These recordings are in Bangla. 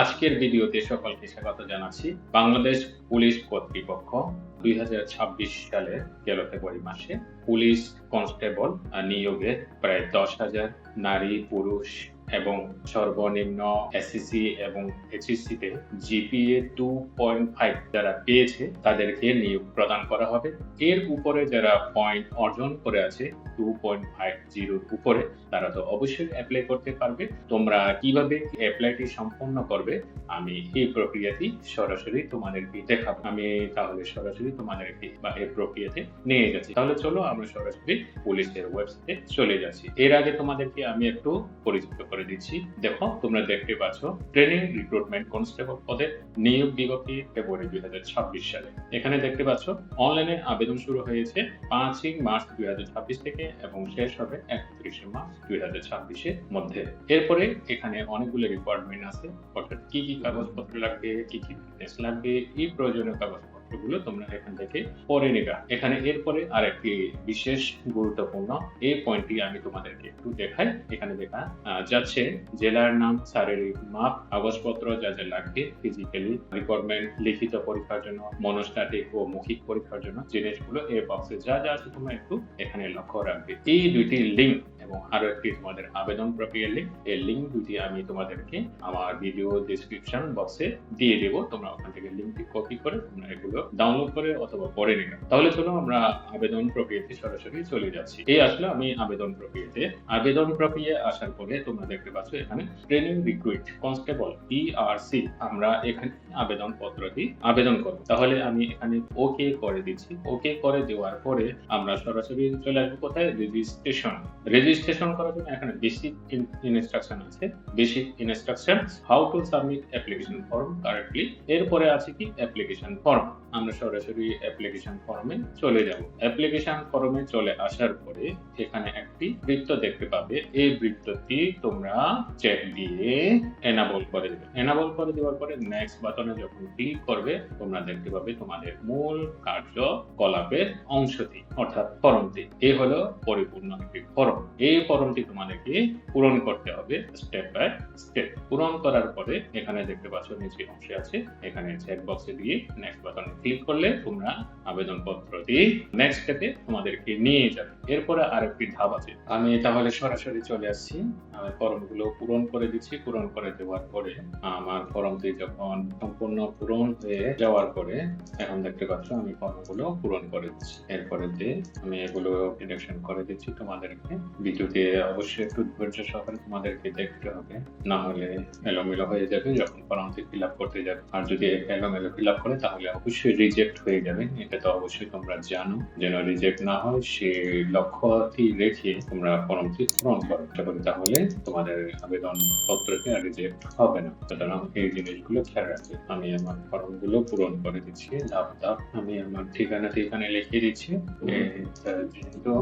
আজকের ভিডিওতে সকলকে স্বাগত জানাচ্ছি। বাংলাদেশ পুলিশ কর্তৃপক্ষ ২০২৬ সালের ১৩ ফেব্রুয়ারি মাসে পুলিশ কনস্টেবল নিয়োগে প্রায় ১০,০০০ নারী পুরুষ এবং সর্বনিম্ন এসএসসি এবং এইচএসসি-তে জিপিএ 2.5 যারা পেয়েছে তাদেরকে নিয়োগ প্রদান করা হবে। এর উপরে যারা পয়েন্ট অর্জন করে আছে 2.50 উপরে, তারা তো অবশ্যই অ্যাপ্লাই করতে পারবে। তোমরা কিভাবে অ্যাপ্লাইটি সম্পন্ন করবে আমি এই প্রক্রিয়াটি সরাসরি তোমাদেরকে দেখাবো। আমি তাহলে সরাসরি তোমাদেরকে এই প্রক্রিয়াতে নিয়ে যাচ্ছি। তাহলে চলো আমরা সরাসরি পুলিশের ওয়েবসাইটে চলে যাচ্ছি। এর আগে তোমাদেরকে আমি একটু পরিচিত করে দিচ্ছি। দেখো, তোমরা দেখতে পাচ্ছ ট্রেনিং রিক্রুটমেন্ট কনস্টেবল পদে নিয়োগ বিজ্ঞপ্তি ফেব্রুয়ারি ২০২৬ সালে। এখানে দেখতে পাচ্ছ অনলাইনে আবেদন শুরু হয়েছে ৫ই মার্চ ২০২৬ থেকে এবং শেষ হবে ৩১ মার্চ ২০২৬ এর মধ্যে। এরপরে এখানে অনেকগুলো রিকোয়ারমেন্ট আছে, অর্থাৎ কি কি কাগজপত্র লাগবে, কি কি ফিটনেস লাগবে, এই প্রয়োজনীয় কাগজপত্রগুলো তোমরা এখান থেকে পড়ে নিবা। এখানে এরপরে আরেকটি বিশেষ গুরুত্বপূর্ণ এই পয়েন্টটি আমি তোমাদেরকে একটু দেখাই। এখানে দেখা যাচ্ছে জেলার নাম, শারীরিক মাপ, কাগজপত্র যা যা লাগবে, ফিজিক্যালি রিকোয়ারমেন্ট, লিখিত পরীক্ষার জন্য, মনস্তাত্ত্বিক ও মৌখিক পরীক্ষার জন্য জিনিসগুলো এই বক্সে যা যা আছে তোমরা একটু এখানে লক্ষ্য রাখবে। এই দুইটি লিঙ্ক এবং আরো একটি তোমাদের আবেদন প্রক্রিয়ার লিঙ্ক, এই লিঙ্ক দুটি আমি তোমাদেরকে আমার ভিডিও ডেসক্রিপশন বক্সে দিয়ে দেব। তোমরা ওখান থেকে লিঙ্কটি কপি করে তোমরা এগুলো ডাউনলোড করে অথবা পড়ে নিবে। তাহলে চলো আমরা আবেদন প্রক্রিয়াতে সরাসরি চলে যাচ্ছি। এই আসলে আমি আবেদন প্রক্রিয়াতে। আবেদন প্রক্রিয়া আসার পরে তোমরা দেখতে পাচ্ছ এখানে ট্রেনিং রিক্রুট কনস্টেবল পিআরসি, আমরা এখানে আবেদন পত্রটি আবেদন করব। তাহলে আমি এখানে ওকে করে দিচ্ছি। ওকে করে দেওয়ার পরে আমরা সরাসরি চলে আসবো কোথায়, রেজিস্ট্রেশন করার জন্য এখানে বেসিক ইনস্ট্রাকশন আছে। Basic instruction, how to submit application form correctly. এরপরে আছে কি অ্যাপ্লিকেশন ফর্ম। আমরা সরাসরি অ্যাপ্লিকেশন ফর্মে চলে যাব। অ্যাপ্লিকেশন ফর্মে চলে আসার পরে এখানে একটি বৃত্ত দেখতে পাবে। এই বৃত্তটি তোমরা চেক দিয়ে এনাবল করে দেবে। এনাবল করে দেওয়ার পরে নেক্সট বাটনে যখন ক্লিক করবে তোমরা দেখতে পাবে তোমাদের মূল কার্যকলাপের অংশটি, অর্থাৎ ফর্মটি। এই হলো পরিপূর্ণ একটি ফর্ম। এই ফর্মটি তোমাদেরকে পূরণ করতে হবে স্টেপ বাই স্টেপ। পূরণ করার পরে এখানে দেখতে পাচ্ছ নিচে অংশে আছে, এখানে চেক বক্সে দিয়ে নেক্সট বাটনে ক্লিক করলে তোমরা আবেদন পত্রটি নেক্সট স্টেপে তোমাদেরকে নিয়ে যাবে। এরপরে আরেকটি ধাপ আছে। আমি তাহলে সরাসরি চলে আসছি, আমি ফর্মগুলো পূরণ করে দিচ্ছি। পূরণ করে দেওয়ার পরে আমার ফর্মটি যখন সম্পূর্ণ পূরণ হয়ে যাওয়ার পরে এখন দেখতে পাচ্ছ আমি ফর্মগুলো পূরণ করে দিচ্ছি। এরপরে আমি এগুলো ডিরেকশন করে দিচ্ছি তোমাদেরকে। ভিডিওতে অবশ্যই একটু ধৈর্য সহকারে তোমাদেরকে দেখতে হবে, না হলে এলোমেলো হয়ে যাবে যখন ফর্মটি ফিল আপ করতে যাবে। আর যদি এলোমেলো ফিল আপ করে তাহলে অবশ্যই রিজেক্ট হয়ে যাবে। এটা তো অবশ্যই তোমরা জানো, যেন রিজেক্ট না হয় সেই লক্ষ্যটি রেখে তোমরা ফর্মটি পূরণ করো। তাহলে তোমাদের আবেদন পত্রটি আর রিজেক্ট হবে না। সুতরাং এই জিনিসগুলো খেয়াল রাখবে। আমি আমার ফর্মগুলো পূরণ করে দিচ্ছি ধাপ ধাপ। আমি আমার ঠিকানাটি এখানে লিখে দিচ্ছি। যেহেতু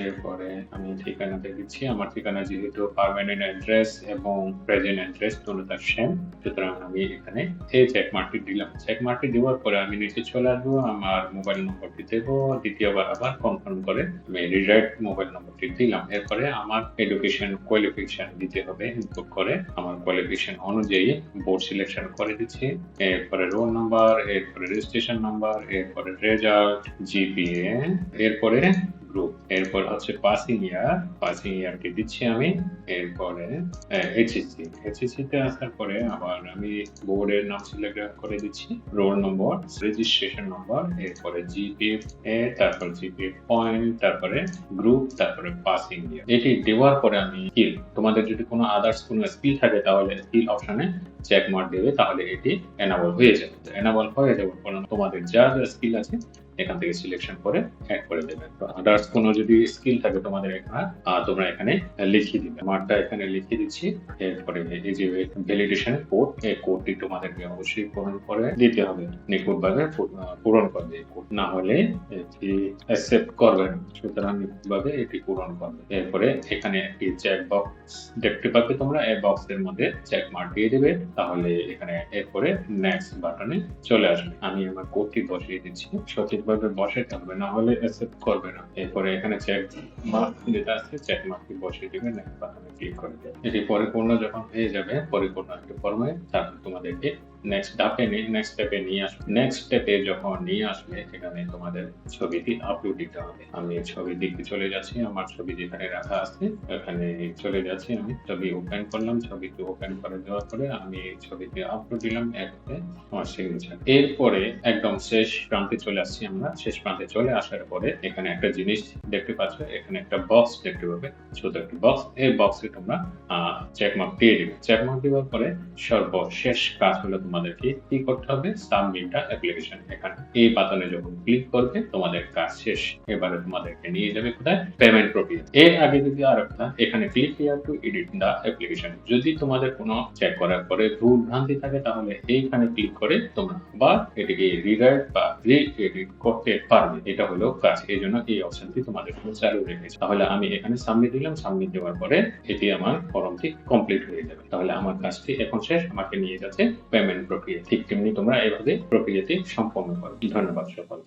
এরপরে আমি ঠিকানাতে দিচ্ছি। আমার ঠিকানা যেহেতু পার্মানেন্ট অ্যাড্রেস এবং প্রেজেন্ট অ্যাড্রেস দুটোটা সেম, সুতরাং আমি এখানে এই চেক মার্কটি দিলাম। চেক মার্কটি দেওয়ার পরে আমি নিচে চলে আসবো, আমার মোবাইল নম্বরটি দেবো। দ্বিতীয়বার আবার কনফার্ম করে আমি রিরাইট মোবাইল নম্বরটি দিলাম। এরপরে আমার এডুকেশন কোয়ালিফিকেশন দিতে হবে। ইনপুট করে আমার কোয়ালিফিকেশন অনুযায়ী বোর্ড সিলেকশন করে দিচ্ছি। এরপরে রোল নাম্বার, এরপরে রেজিস্ট্রেশন নাম্বার, এরপরে রেজাল্ট, জিপিএ, এরপরে গ্রুপ, এরপর হচ্ছে পাসিং ইয়ারকে দিচ্ছি আমি। এরপরে এইচএসসি তে আসার পরে আবার আমি বোর্ডের নাম সিলেক্ট করে দিচ্ছি, রোল নম্বর, রেজিস্ট্রেশন নম্বর, এরপরে জিপিএ, তারপর জিপিএ পয়েন্ট, তারপরে গ্রুপ, তারপরে পাসিং ইয়ার। এটি দেওয়ার পরে আমি স্কিল, তোমাদের যদি কোনো আদার্স কোনো স্কিল থাকে তাহলে স্কিল অপশনে চেক মার্ক দেবে, তাহলে এটি এনাবল হয়ে যাবে। এনাবল হয়ে যাওয়ার পর তোমাদের যা যা স্কিল আছে এখান থেকে সিলেকশন করে অ্যাড করে দেবেন। আদার্স কোনো যদি স্কিল থাকে তোমাদের এখানে তোমরা এখানে লিখিয়ে দিবে। মার্কটা এখানে লিখিয়ে দিচ্ছি। এরপরে এই যে ভ্যালিডেশন কোড, এই কোডটি তোমাদেরকে অবশ্যই পূরণ করে দিতে হবে। নিখুঁতভাবে পূরণ করবে। কোড না হলে এটি অ্যাকসেপ্ট করবে না, সুতরাং নিখুঁতভাবে এটি পূরণ করবে। এরপরে এখানে একটি চেক বক্স দেখতে পাবে তোমরা, এই বক্সের মধ্যে চেক মার্ক দিয়ে দেবে, তাহলে এখানে এরপরে নেক্সট বাটনে চলে আসবে। আমি আমার কোডটি বসিয়ে দিচ্ছি। সঠিক সঠিকভাবে বসাতে হবে, না হলে অ্যাকসেপ্ট করবে না। এরপরে এখানে চেক মার্ক যেটা আছে চেক মার্কটি বসিয়ে দিবে, নেক্সট বাটনে ক্লিক করে দেবে। এটি পরিপূর্ণ যখন হয়ে যাবে, পরিপূর্ণ একটা ফর্মে, তারপর তোমাদেরকে নেক্সট স্টেপে নিয়ে আসবে। নেক্সট স্টেপে যখন নিয়ে আসবে, এখানে তোমাদের ছবিটি আপলোড দিতে হবে। আমি ছবির দিকে চলে যাচ্ছি, আমার ছবি যেখানে রাখা আছে ওখানে চলে যাচ্ছি। আমি ছবি ওপেন করলাম, ছবিটি ওপেন করে দেওয়ার পরে আমি এই ছবিটি আপলোড দিলাম, একসাথে আমার সিগনেচার। এরপরে একদম শেষ প্রান্তে চলে আসছি আমরা। শেষ প্রান্তে চলে আসার পরে এখানে একটা জিনিস দেখতে পাচ্ছ, এখানে একটা বক্স দেখতে পাবে, ছোট একটা বক্স। এই বক্সে তোমরা চেকমার্ক দিয়ে দিবে। চেকমার্ক দেওয়ার পরে সর্বশেষ কাজ হলো তোমাদেরকে কি করতে হবে, সাবমিট দ্য অ্যাপ্লিকেশন। এখানে এই বাটনে যখন ক্লিক করবে তোমাদের কাজ শেষ। এবারে তোমাদেরকে নিয়ে যাবে কোথায়, পেমেন্ট প্রক্রিয়া। এর আগে যদি আর একটা এখানে click here two edit the application, যদি তোমাদের কোনো চেক করার পরে ভুল ভ্রান্তি থাকে তাহলে এইখানে ক্লিক করে তোমরা বা এটিকে রিরাইট বা রি-এডিট করতে পারবে। এটা হলো কাজ, এই জন্য এই অপশনটি তোমাদের জন্য চালু রেখেছে। তাহলে আমি এখানে সাবমিট দিলাম, সাবমিট দেওয়ার পরে এটি আমার ফর্মটি কমপ্লিট হয়ে যাবে। তাহলে আমার কাজটি এখন শেষ, আমাকে নিয়ে যাচ্ছে পেমেন্ট প্রক্রিয়া। ঠিক তেমনি তোমরা এভাবে প্রক্রিয়াটি সম্পন্ন করো। ধন্যবাদ সকলকে।